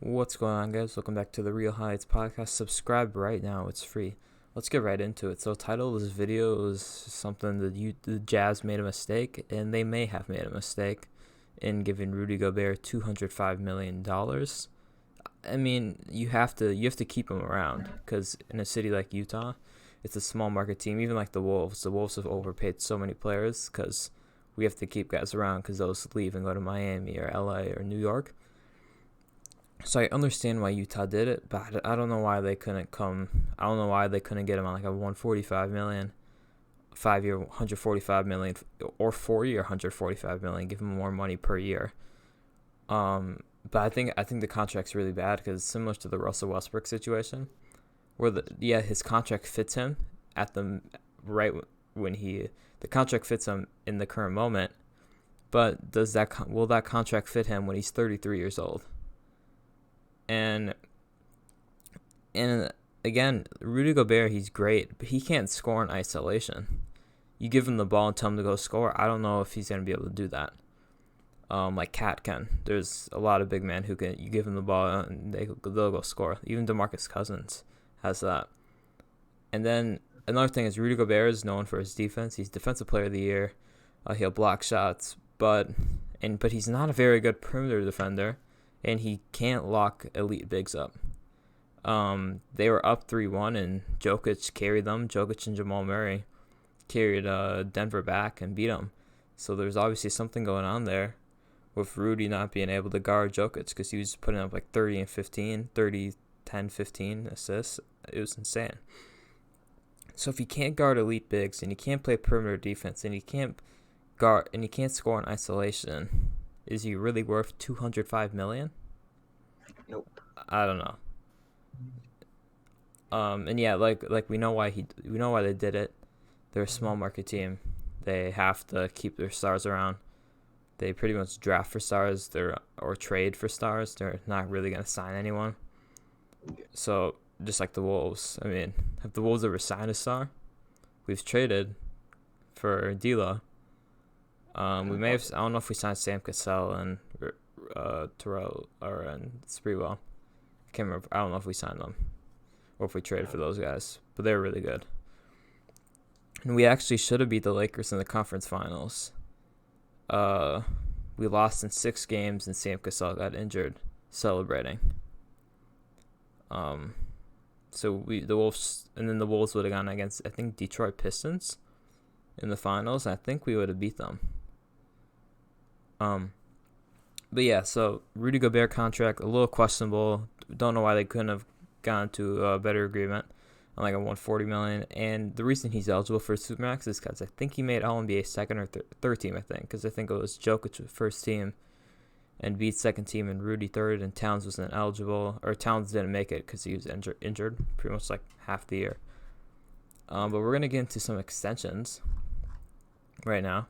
What's going on, guys? Welcome back to the Real Heights podcast. Subscribe right now; it's free. Let's get right into it. So, title of this video is something that the Jazz made a mistake, and they may have made a mistake in giving Rudy Gobert $205 million. I mean, you have to keep him around because in a city like Utah, it's a small market team. Even like the Wolves, have overpaid so many players because we have to keep guys around because those leave and go to Miami or LA or New York. So I understand why Utah did it, but I don't know why they couldn't come. I don't know why they couldn't get him on like a 145 million, 5 year 145 million, or 4 year 145 million. Give him more money per year. But I think the contract's really bad because it's similar to the Russell Westbrook situation, where his contract fits him at the right when the contract fits him in the current moment, but will that contract fit him when he's 33 years old? And again, Rudy Gobert, he's great, but he can't score in isolation. You give him the ball and tell him to go score. I don't know if he's going to be able to do that. Like Cat can. There's a lot of big men who can. You give them the ball and they'll go score. Even DeMarcus Cousins has that. And then another thing is Rudy Gobert is known for his defense. He's Defensive Player of the Year. He'll block shots, but he's not a very good perimeter defender. And he can't lock elite bigs up. They were up 3-1, and Jokic carried them. Jokic and Jamal Murray carried Denver back and beat them. So there's obviously something going on there with Rudy not being able to guard Jokic because he was putting up like 30 and 15, 30, 10, 15 assists. It was insane. So if he can't guard elite bigs and he can't play perimeter defense and he can't score in isolation, is he really worth $205 million? Nope. I don't know. And yeah, like we know why they did it. They're a small market team. They have to keep their stars around. They pretty much draft for stars, or trade for stars. They're not really gonna sign anyone. So just like the Wolves. I mean, have the Wolves ever signed a star? We've traded for D'Lo. We may have. I don't know if we signed Sam Cassell and Terrell and Sprewell. I can't remember. I don't know if we signed them or if we traded for those guys, but they're really good. And we actually should have beat the Lakers in the conference finals. We lost in 6 games, and Sam Cassell got injured celebrating. So the Wolves would have gone against, I think, Detroit Pistons in the finals. I think we would have beat them. But yeah, so Rudy Gobert contract, a little questionable. Don't know why they couldn't have gone to a better agreement on like a $140 million. And the reason he's eligible for Supermax is because I think he made All-NBA second or third team, I think. Because I think it was Jokic first team and beat second team and Rudy third, and Towns wasn't eligible. Or Towns didn't make it because he was injured pretty much like half the year. But we're going to get into some extensions right now.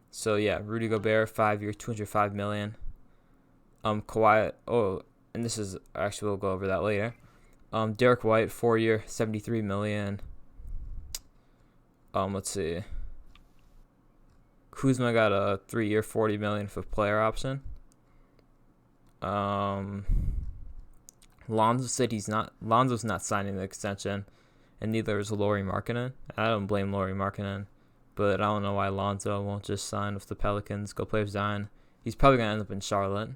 So yeah, Rudy Gobert, 5 year, $205 million. Kawhi. Oh, and this is actually we'll go over that later. Derek White, 4 year, $73 million. Let's see. Kuzma got a 3 year, $40 million for player option. Lonzo's not signing the extension, and neither is Lauri Markkanen. I don't blame Lauri Markkanen. But I don't know why Lonzo won't just sign with the Pelicans, go play with Zion. He's probably going to end up in Charlotte,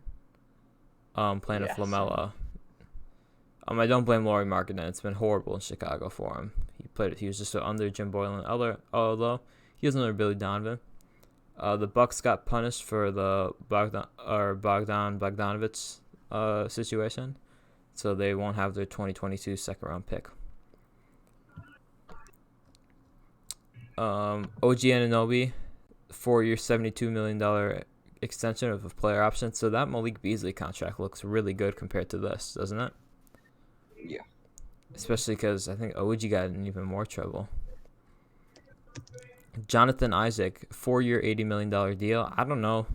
playing with LaMelo. I don't blame Lauri Markkanen. It's been horrible in Chicago for him. He was just under Jim Boylan, although he was under Billy Donovan. The Bucks got punished for the Bogdan Bogdanovic situation, so they won't have their 2022 second-round pick. OG Anunoby, 4 year, $72 million extension of a player option. So that Malik Beasley contract looks really good compared to this, doesn't it? Yeah. Especially because I think OG got in even more trouble. Jonathan Isaac, 4 year, $80 million deal. I don't know.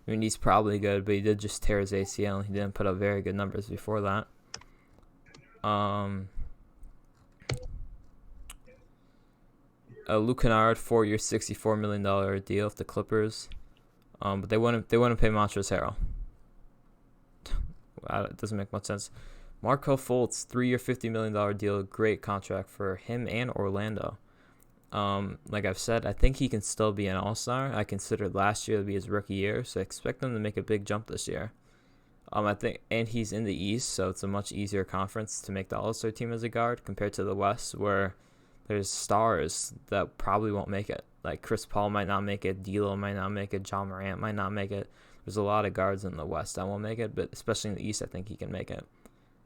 I mean, he's probably good, but he did just tear his ACL, and he didn't put up very good numbers before that. Luke Kennard, 4 year, $64 million deal with the Clippers. But they wouldn't pay Montrezl Harrell. It doesn't make much sense. Markelle Fultz, 3-year, $50 million deal, great contract for him and Orlando. Like I've said, I think he can still be an all-star. I considered last year to be his rookie year, so I expect him to make a big jump this year. I think, and he's in the East, so it's a much easier conference to make the All-Star team as a guard compared to the West, where there's stars that probably won't make it. Like Chris Paul might not make it, D'Lo might not make it, John Morant might not make it. There's a lot of guards in the West that won't make it, but especially in the East, I think he can make it.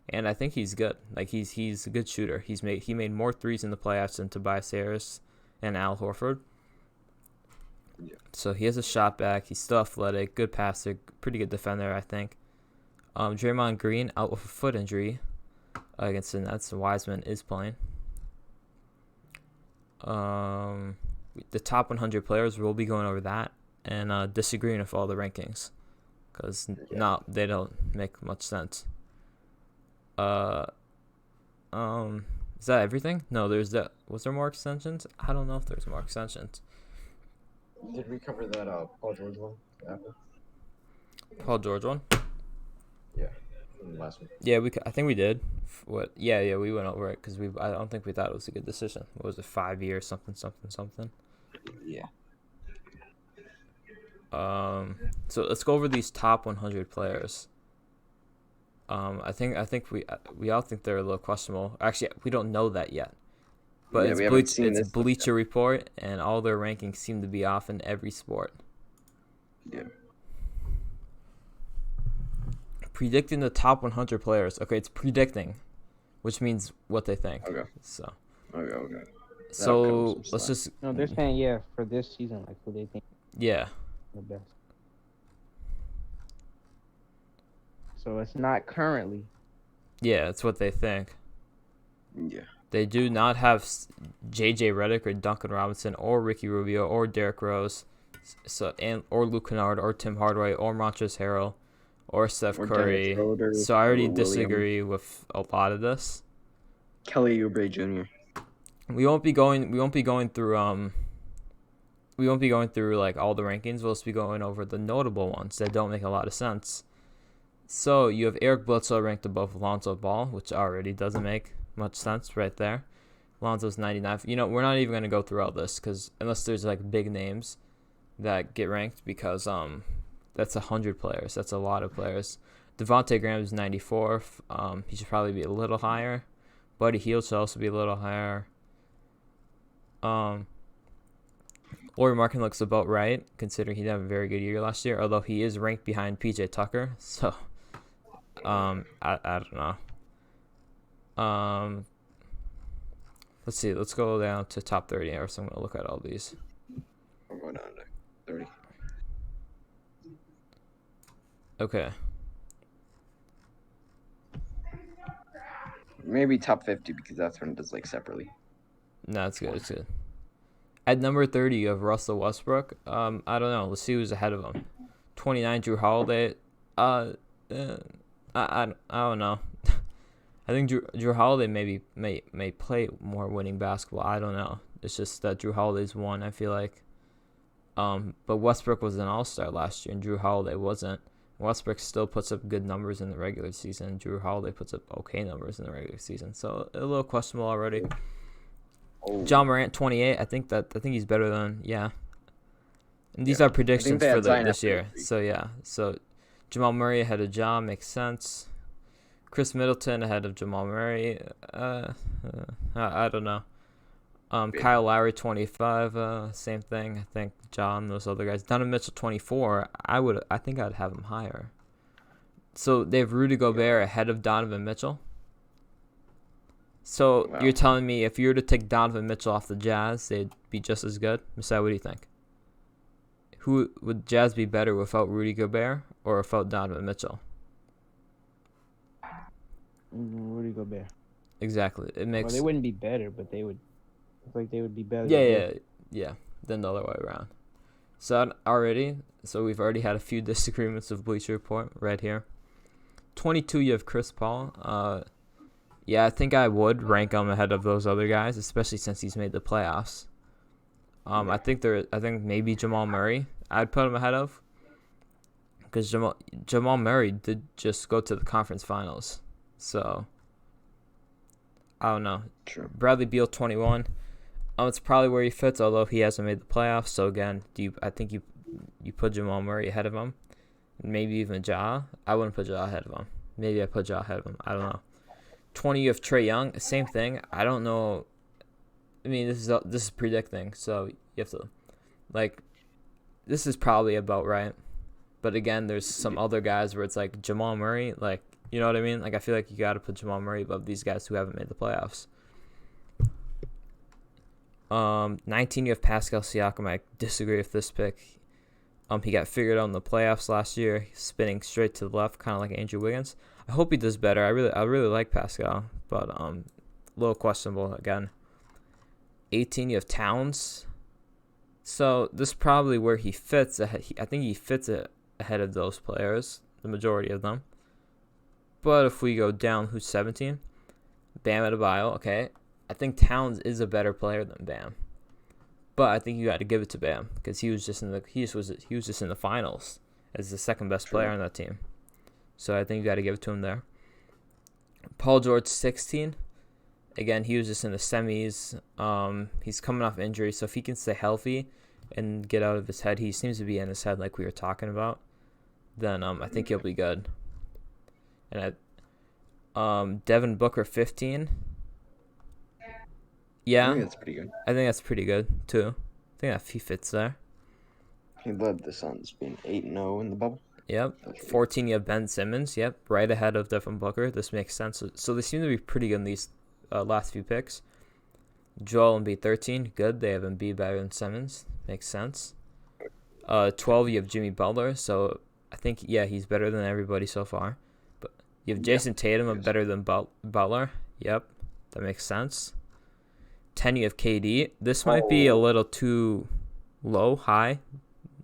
And I think he's good. Like he's a good shooter. He made more threes in the playoffs than Tobias Harris and Al Horford. Yeah. So he has a shot back. He's still athletic, good passer, pretty good defender, I think. Draymond Green out with a foot injury against the Nets. Wiseman is playing. The top 100 players, we'll be going over that and disagreeing with all the rankings because they don't make much sense. Is that everything? No, there's that. Was there more extensions? I don't know if there's more extensions. Did we cover that Paul George one? Paul George one? Yeah, last week. Yeah, I think we did. What? Yeah, we went over it because I don't think we thought it was a good decision. What was it? 5 years, something. Yeah. So let's go over these top 100 players. I think we all think they're a little questionable. Actually, we don't know that yet. But it's Bleacher Report, and all their rankings seem to be off in every sport. Yeah. Predicting the top 100 players. Okay, it's predicting, which means what they think. Okay. So. Okay. So let's just. No, they're saying for this season, like who they think. Yeah. The best. So it's not currently. Yeah, it's what they think. Yeah. They do not have J.J. Redick or Duncan Robinson or Ricky Rubio or Derrick Rose, or Luke Kennard or Tim Hardaway or Montrezl Harrell or Steph Curry. So I already disagree with a lot of this. Kelly Oubre Jr. We won't be going through like all the rankings. We'll just be going over the notable ones that don't make a lot of sense. So you have Eric Bledsoe ranked above Lonzo Ball, which already doesn't make much sense right there. Lonzo's 99. We're not even going to go through all this because unless there's like big names that get ranked because that's 100 players. That's a lot of players. Devontae Graham is 94. He should probably be a little higher. Buddy Hield should also be a little higher. Lauri Markkanen looks about right, considering he didn't have a very good year last year, although he is ranked behind PJ Tucker. So, I don't know. Let's see. Let's go down to top 30, or so I'm going to look at all these. I'm going down to 30. Okay. Maybe top 50 because that's when it does like separately. No, it's good. It's good. At number 30, you have Russell Westbrook. I don't know. Let's see who's ahead of him. 29, Drew Holiday. I don't know. I think Drew Holiday may play more winning basketball. I don't know. It's just that Drew Holiday's won, I feel like. But Westbrook was an all-star last year, and Drew Holiday wasn't. Westbrook still puts up good numbers in the regular season. Drew Holiday puts up okay numbers in the regular season. So a little questionable already. Oh. John Morant, 28. I think he's better than, And these are predictions for this year. So, yeah. So, Jamal Murray ahead of John makes sense. Chris Middleton ahead of Jamal Murray. I don't know. Kyle Lowry, 25. Same thing. I think John, those other guys. Donovan Mitchell, 24. I think I'd have him higher. So, they have Rudy Gobert ahead of Donovan Mitchell. So, wow. You're telling me if you were to take Donovan Mitchell off the Jazz, they'd be just as good? Messiah, what do you think? Who would Jazz be better without Rudy Gobert or without Donovan Mitchell? Rudy Gobert. Exactly. It makes. Well, they wouldn't be better, but they would. They would be better. Yeah. Then the other way around. So we've already had a few disagreements with Bleacher Report right here. 22, you have Chris Paul. Yeah, I think I would rank him ahead of those other guys, especially since he's made the playoffs. I think maybe Jamal Murray I'd put him ahead of. because Jamal Murray did just go to the conference finals. So, I don't know. True. Bradley Beal, 21. It's probably where he fits, although he hasn't made the playoffs. So, again, I think you put Jamal Murray ahead of him. Maybe even Ja. I wouldn't put Ja ahead of him. Maybe I put Ja ahead of him. I don't know. 20, you have Trae Young. Same thing. I don't know. I mean, this is predicting, so you have to, like, this is probably about right. But again, there's some other guys where it's like Jamal Murray, like, you know what I mean? Like, I feel like you got to put Jamal Murray above these guys who haven't made the playoffs. 19, you have Pascal Siakam. I disagree with this pick. He got figured out in the playoffs last year, spinning straight to the left, kind of like Andrew Wiggins. I hope he does better. I really like Pascal, but a little questionable again. 18, you have Towns. So this is probably where he fits. I think he fits it ahead of those players, the majority of them. But if we go down, who's 17? Bam Adebayo. Okay, I think Towns is a better player than Bam. But I think you got to give it to Bam because he was just in the finals as the second best player on that team. So I think you got to give it to him there. Paul George, 16. Again, he was just in the semis. He's coming off injury, so if he can stay healthy and get out of his head, he seems to be in his head like we were talking about, then I think he'll be good. And Devin Booker, 15. Yeah, I think that's pretty good. I think that's pretty good too. I think that he fits there. He led the Suns being 8-0 in the bubble. Yep. 14, you have Ben Simmons. Yep, right ahead of Devin Booker. This makes sense. So they seem to be pretty good in these last few picks. Joel Embiid, 13. Good. They have Embiid better than Simmons. Makes sense. 12, you have Jimmy Butler. So I think, yeah, he's better than everybody so far. But you have Jason Tatum better than Butler. Yep, that makes sense. 10, you have KD. This might be a little too high.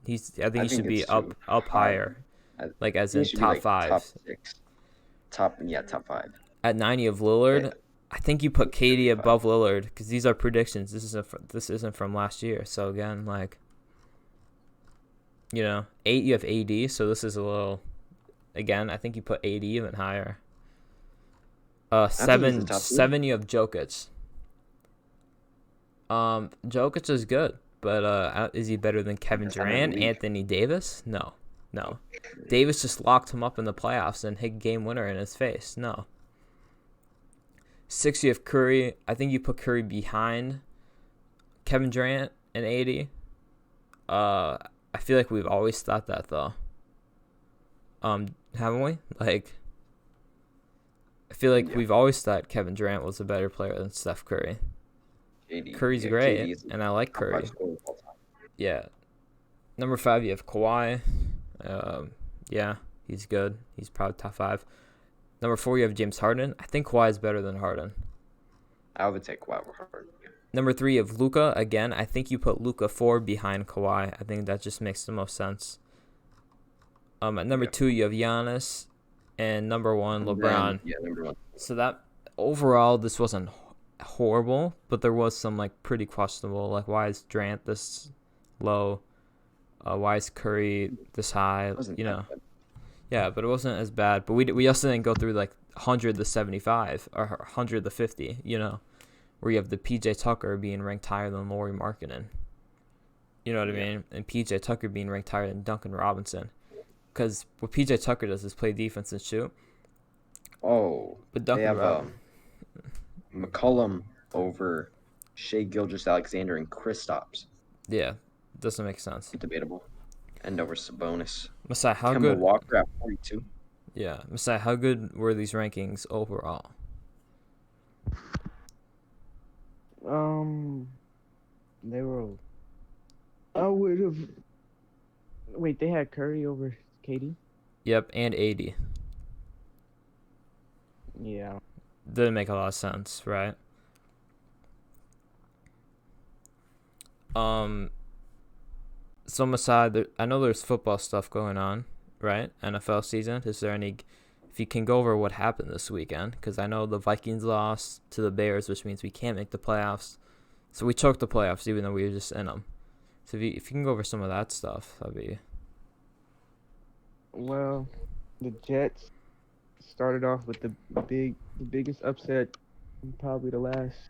I think he should be up higher, like as in top 5. Top 6. Top 5. At 9, you have Lillard. Yeah. I think you put KD above Lillard because these are predictions. This isn't from last year. So again, like, 8, you have AD. So this is a little. Again, I think you put AD even higher. 7, you have Jokic. Jokic is good, but is he better than Kevin Durant, Anthony Davis? No. Davis just locked him up in the playoffs and hit game winner in his face. No. 6, you have Curry. I think you put Curry behind Kevin Durant and AD. I feel like we've always thought that though. Haven't we? Like, I feel like we've always thought Kevin Durant was a better player than Steph Curry. Curry's great, and I like Curry. Yeah. Number 5, you have Kawhi. Yeah, he's good. He's probably top 5. Number 4, you have James Harden. I think Kawhi is better than Harden. I would take Kawhi over Harden. Yeah. Number 3, you have Luka. Again, I think you put Luka 4 behind Kawhi. I think that just makes the most sense. At number 2, you have Giannis, and number 1, LeBron. Number 1. So that overall, this wasn't horrible, but there was some like pretty questionable. Like, why is Durant this low? Why is Curry this high? Yeah, but it wasn't as bad. But we also didn't go through like 100 to 75 or 100 to 50. Where you have the PJ Tucker being ranked higher than Lauri Markkanen. You know what I mean? And PJ Tucker being ranked higher than Duncan Robinson. Because what PJ Tucker does is play defense and shoot. Oh, but Duncan Robinson. McCollum over Shai Gilgeous-Alexander and Kristaps. Yeah, doesn't make sense. Debatable. And over Sabonis. Masai, how Kemba good? Walker at 42. Yeah, Masai, how good were these rankings overall? They were. I would have. Wait, they had Curry over KD? Yep, and AD. Yeah. Didn't make a lot of sense, right? So Masai, I know there's football stuff going on, right? NFL season. Is there any? If you can go over what happened this weekend, because I know the Vikings lost to the Bears, which means we can't make the playoffs. So we choked the playoffs, even though we were just in them. So if you can go over some of that stuff, that'd be. Well, the Jets started off with the biggest upset in probably the last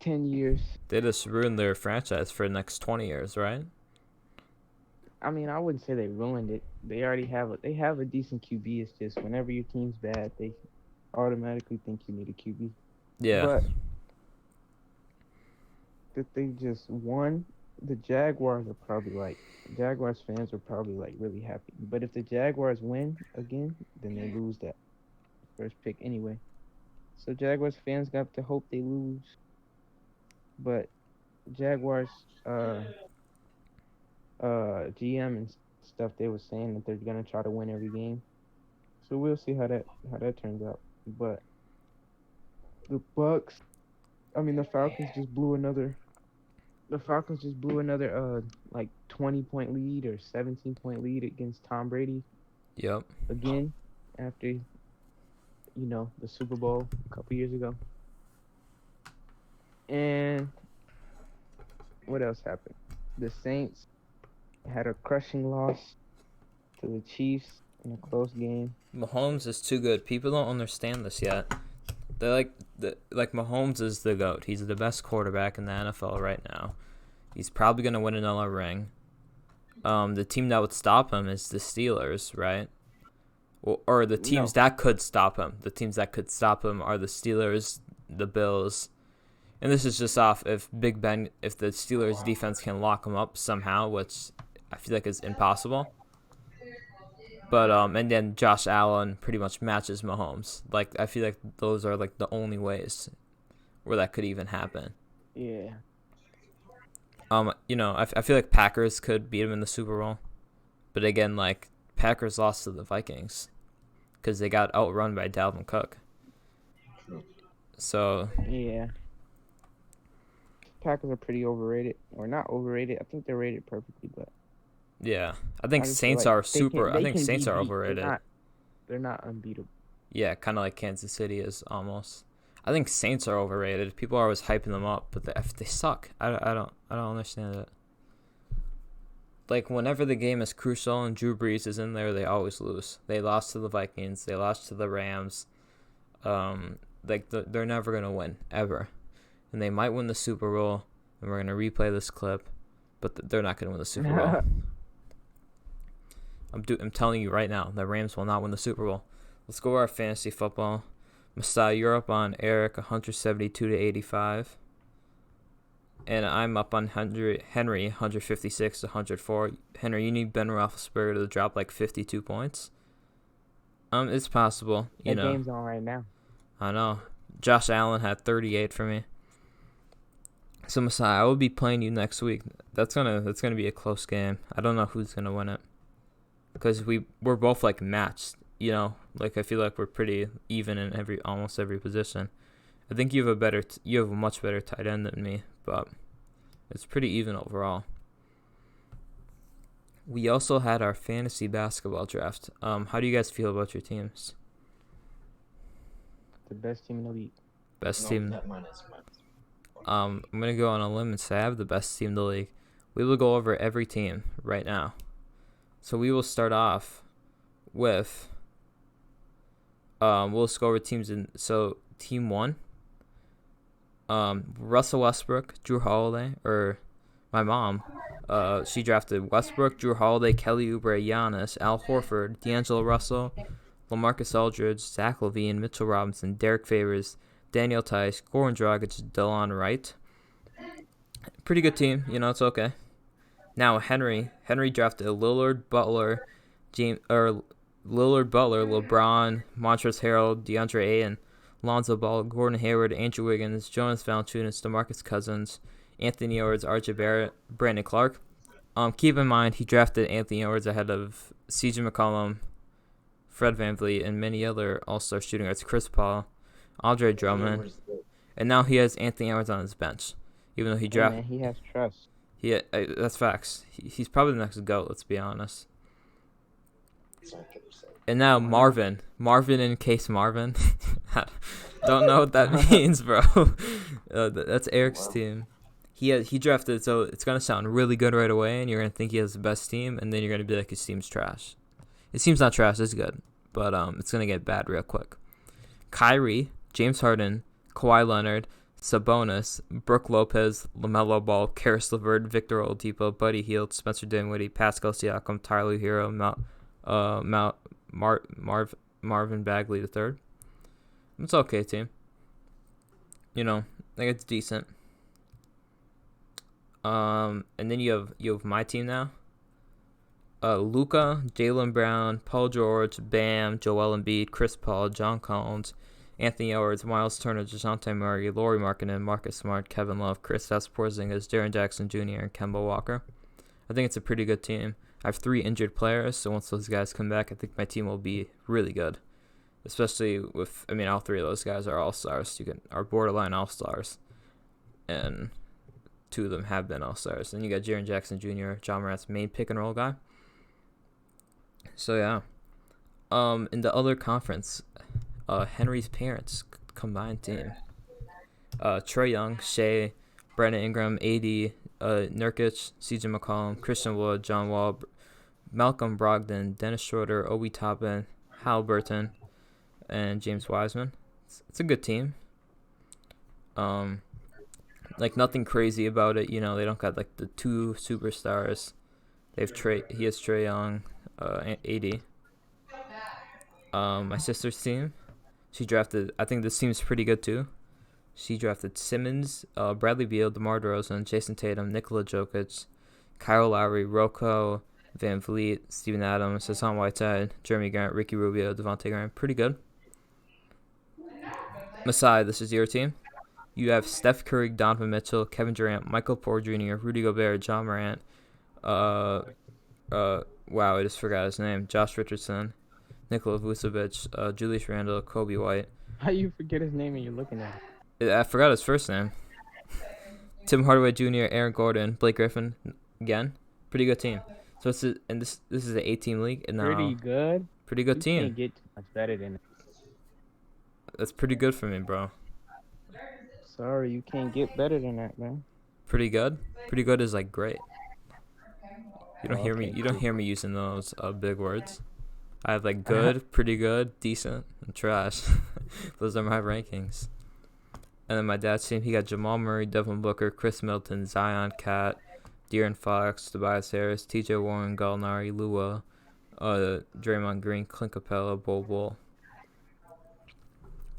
10 years. They just ruined their franchise for the next 20 years, right? I mean, I wouldn't say they ruined it. They have a decent QB. It's just whenever your team's bad, they automatically think you need a QB. Yeah. But that they just won, the Jaguars fans are probably like really happy. But if the Jaguars win again, then they lose that first pick anyway. So Jaguars fans got to hope they lose. But Jaguars GM and stuff, they were saying that they're gonna try to win every game. So we'll see how that turns out. But the Bucks, I mean the Falcons just blew another like 20-point lead or 17-point lead against Tom Brady Yep. again after the Super Bowl a couple years ago. And what else happened? The Saints had a crushing loss to the Chiefs in a close game. Mahomes is too good. People don't understand this yet. They're like Mahomes is the GOAT. He's the best quarterback in the NFL right now. He's probably gonna win another ring. The team that would stop him is the Steelers, right? Or the teams that could stop him. The teams that could stop him are the Steelers, the Bills, and this is just off if the Steelers defense can lock him up somehow, which I feel like is impossible. But and then Josh Allen pretty much matches Mahomes. Like I feel like those are like the only ways where that could even happen. Yeah. I feel like Packers could beat him in the Super Bowl, but again, like Packers lost to the Vikings because they got outrun by Dalvin Cook. So Yeah. Packers are pretty overrated, or not overrated. I think they're rated perfectly, but yeah, I think I just Saints feel are like super. I think can Saints be are beat. overrated. They're not unbeatable. Yeah, kind of like Kansas City is almost. I think Saints are overrated. People are always hyping them up, but they suck. I don't understand it. Like whenever the game is crucial and Drew Brees is in there, they always lose. They lost to the Vikings. They lost to the Rams. They're never gonna win ever, and they might win the Super Bowl. And we're gonna replay this clip, but they're not gonna win the Super Bowl. I'm telling you right now, the Rams will not win the Super Bowl. Let's go to our fantasy football. Messiah, you're up on Eric, 172 to 85. And I'm up on Henry, 156 to 104. Henry, you need Ben Roethlisberger to drop like 52 points. It's possible. That game's on right now. I know. Josh Allen had 38 for me. So Messiah, I will be playing you next week. That's gonna be a close game. I don't know who's gonna win it, because we're both like matched. Like I feel like we're pretty even in almost every position. I think you have a much better tight end than me, but it's pretty even overall. We also had our fantasy basketball draft. How do you guys feel about your teams? The best team in the league. Best team. I'm gonna go on a limb and say I have the best team in the league. We will go over every team right now. So we will start off with. We'll just go over teams team 1. Russell Westbrook, Drew Holiday, or my mom. She drafted Westbrook, Drew Holiday, Kelly Oubre, Giannis, Al Horford, D'Angelo Russell, LaMarcus Aldridge, Zach LaVine, Mitchell Robinson, Derek Favors, Daniel Tice, Goran Dragic, Delon Wright. Pretty good team, it's okay. Now Henry drafted Lillard, Butler, LeBron, Montrezl Harrell, DeAndre Ayton, Lonzo Ball, Gordon Hayward, Andrew Wiggins, Jonas Valanciunas, DeMarcus Cousins, Anthony Edwards, RJ Barrett, Brandon Clark. Keep in mind he drafted Anthony Edwards ahead of CJ McCollum, Fred VanVleet, and many other all-star shooting guards, Chris Paul, Andre Drummond, and now he has Anthony Edwards on his bench, even though he drafted. He has trust. That's facts. He's probably the next GOAT. Let's be honest. And now Marvin in case Marvin. Don't know what that means, bro. That's Eric's team. he drafted, so it's gonna sound really good right away, and you're gonna think he has the best team, and then you're gonna be like his team's trash. His team's not trash, it's good, but it's gonna get bad real quick. Kyrie, James Harden, Kawhi Leonard, Sabonis, Brook Lopez, LaMelo Ball, Karis LeVert, Victor Oladipo, Buddy Hield, Spencer Dinwiddie, Pascal Siakam, Tyler Hero, Marvin Bagley III. It's an okay team. You know, I think it's decent. And then you have my team now. Luka, Jaylen Brown, Paul George, Bam, Joel Embiid, Chris Paul, John Collins, Anthony Edwards, Miles Turner, DeJounte Murray, Lauri Markkanen, Marcus Smart, Kevin Love, Kristaps Porzingis, Jaren Jackson Jr., and Kemba Walker. I think it's a pretty good team. I have 3 injured players, so once those guys come back, I think my team will be really good. Especially with, all 3 of those guys are all-stars. Are borderline all-stars. And 2 of them have been all-stars. Then you got Jaren Jackson Jr., John Morant's main pick-and-roll guy. So, yeah. In the other conference, Henry's parents combined team. Trae Young, Shea, Brandon Ingram, AD, Nurkic, CJ McCollum, Christian Wood, John Wall, Malcolm Brogdon, Dennis Schroeder, Obi Toppin, Halliburton, and James Wiseman. It's a good team. Nothing crazy about it. They don't got like the 2 superstars. He has Trae Young, AD. My sister's team, she drafted. I think this team's pretty good too. She drafted Simmons, Bradley Beal, DeMar DeRozan, Jason Tatum, Nikola Jokic, Kyle Lowry, Rocco Van Vliet, Steven Adams, Hassan Whiteside, Jeremy Grant, Ricky Rubio, Devontae Graham. Pretty good. Masai, this is your team. You have Steph Curry, Donovan Mitchell, Kevin Durant, Michael Porter Jr., Rudy Gobert, John Morant. Wow, I just forgot his name. Josh Richardson, Nikola Vucevic, Julius Randle, Kobe White. How you forget his name and you're looking at it? I forgot his first name. Tim Hardaway Jr., Aaron Gordon, Blake Griffin. Again, pretty good team. So this is an 8-team league. And Pretty good. Pretty good You team. can't get too much better than it. That's pretty good for me, bro. Sorry, you can't get better than that, man. Pretty good. Pretty good is like great. You don't hear me. Okay, You don't cool. hear me using those big words. I have like good, pretty good, decent, and trash. Those are my rankings. And then my dad's team, he got Jamal Murray, Devin Booker, Chris Middleton, Zion Cat, De'Aaron Fox, Tobias Harris, T.J. Warren, Gallinari, Lua, Draymond Green, Clint Capella, Bol.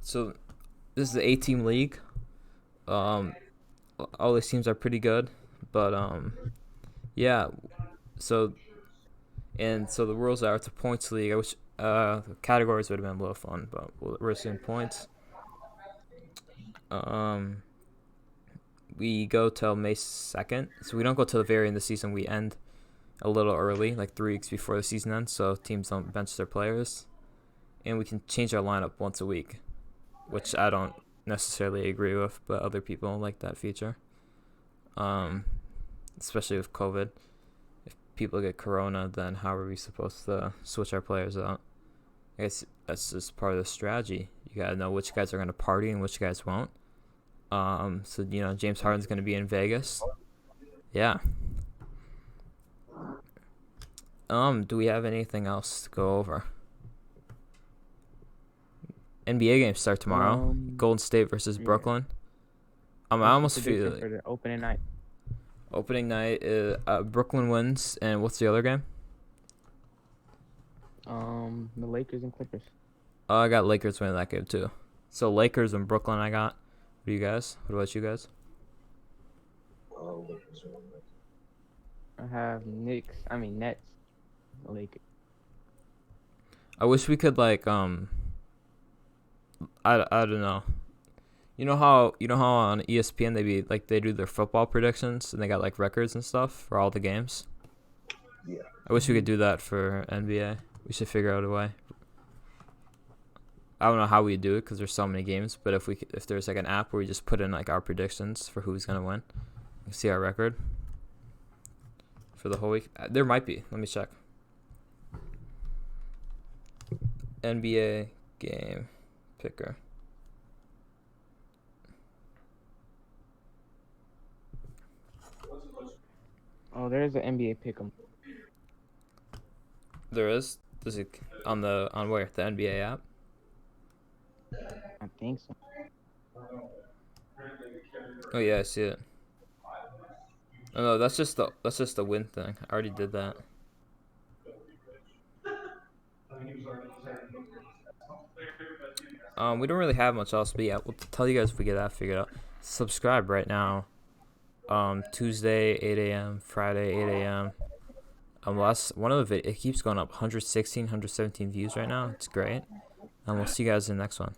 So this is an 8-team league. All these teams are pretty good, but yeah. So the rules are it's a points league. I wish the categories would have been a little fun, but we're seeing points. We go till May 2nd, so we don't go till the very end of the season. We end a little early, like 3 weeks before the season ends, so teams don't bench their players, and we can change our lineup once a week, which I don't necessarily agree with, but other people like that feature. Especially with COVID. If people get corona, then how are we supposed to switch our players out? I guess that's just part of the strategy. You gotta know which guys are gonna party and which guys won't. So James Harden's gonna be in Vegas. Yeah. Do we have anything else to go over? NBA games start tomorrow. Golden State versus Brooklyn. I almost feel like for the opening night. Opening night, Brooklyn wins, and what's the other game? The Lakers and Clippers. Oh, I got Lakers winning that game too. So Lakers and Brooklyn, I got. What do you guys? What about you guys? I have Nets. Lakers. I wish we could I don't know. You know how on ESPN they do their football predictions and they got like records and stuff for all the games? Yeah. I wish we could do that for NBA. We should figure out a way. I don't know how we do it because there's so many games, but if there's like an app where we just put in like our predictions for who's gonna win, you see our record for the whole week. There might be. Let me check. NBA game picker. Oh, there's an NBA pick'em. There is. Does it on where the NBA app? I think so. Oh yeah, I see it. Oh no, that's just the win thing. I already did that. We don't really have much else, but yeah, we'll tell you guys if we get that figured out. Subscribe right now. Tuesday 8 a.m., Friday 8 a.m. Last one of the it keeps going up 116, 117 views right now. It's great. And we'll see you guys in the next one.